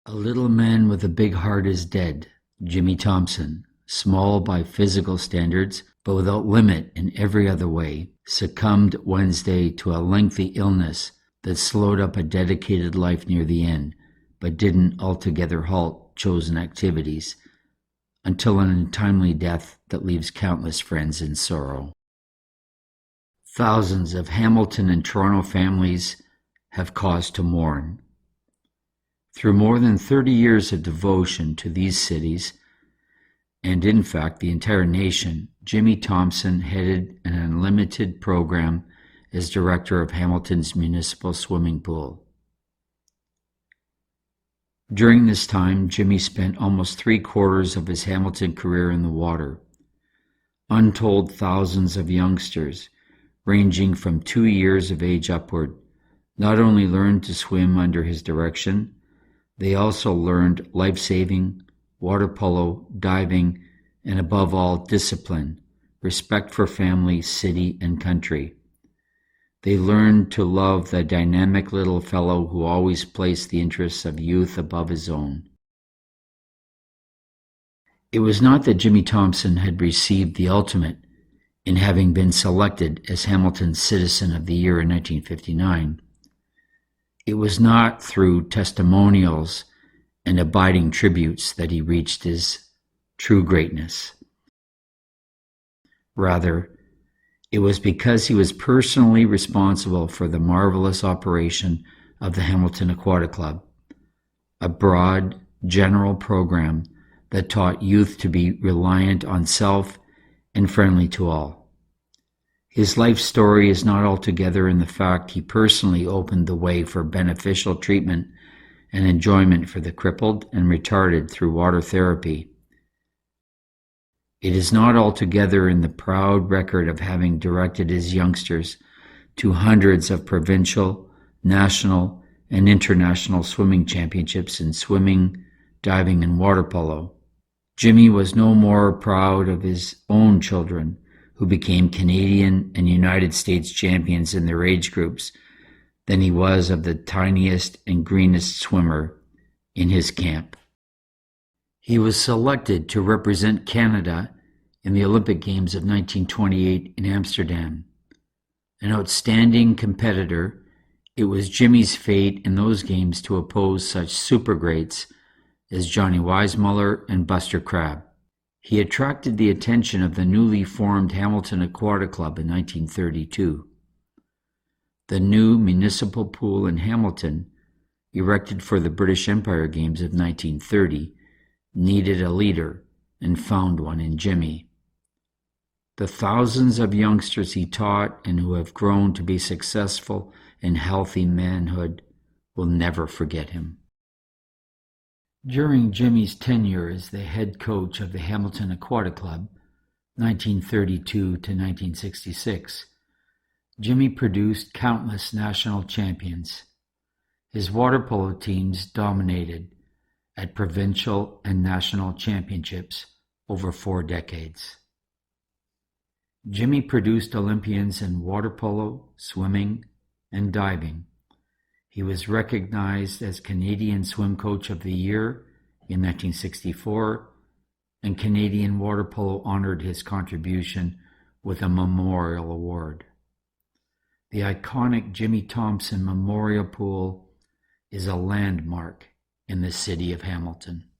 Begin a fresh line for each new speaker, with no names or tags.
A little man with a big heart is dead. Jimmy Thompson, small by physical standards, but without limit in every other way, succumbed Wednesday to a lengthy illness that slowed up a dedicated life near the end, but didn't altogether halt chosen activities, until an untimely death that leaves countless friends in sorrow. Thousands of Hamilton and Toronto families have cause to mourn. Through more than 30 years of devotion to these cities, and in fact the entire nation, Jimmy Thompson headed an unlimited program as director of Hamilton's municipal swimming pool. During this time, Jimmy spent almost 3/4 of his Hamilton career in the water. Untold thousands of youngsters, ranging from 2 years of age upward, not only learned to swim under his direction, they also learned life-saving, water polo, diving, and above all, discipline, respect for family, city, and country. They learned to love the dynamic little fellow who always placed the interests of youth above his own. It was not that Jimmy Thompson had received the ultimate in having been selected as Hamilton's Citizen of the Year in 1959. It was not through testimonials and abiding tributes that he reached his true greatness. Rather, it was because he was personally responsible for the marvelous operation of the Hamilton Aquatic Club, a broad, general program that taught youth to be reliant on self and friendly to all. His life story is not altogether in the fact he personally opened the way for beneficial treatment and enjoyment for the crippled and retarded through water therapy. It is not altogether in the proud record of having directed his youngsters to hundreds of provincial, national, and international swimming championships in swimming, diving, and water polo. Jimmy was no more proud of his own children, who became Canadian and United States champions in their age groups, than he was of the tiniest and greenest swimmer in his camp. He was selected to represent Canada in the Olympic Games of 1928 in Amsterdam. An outstanding competitor, it was Jimmy's fate in those games to oppose such super greats as Johnny Weissmuller and Buster Crabbe. He attracted the attention of the newly formed Hamilton Aquatic Club in 1932. The new municipal pool in Hamilton, erected for the British Empire Games of 1930, needed a leader and found one in Jimmy. The thousands of youngsters he taught and who have grown to be successful and healthy manhood will never forget him. During Jimmy's tenure as the head coach of the Hamilton Aquatic Club, 1932 to 1966, Jimmy produced countless national champions. His water polo teams dominated at provincial and national championships over 4 decades. Jimmy produced Olympians in water polo, swimming, and diving. He was recognized as Canadian Swim Coach of the Year in 1964, and Canadian Water Polo honored his contribution with a memorial award. The iconic Jimmy Thompson Memorial Pool is a landmark in the city of Hamilton.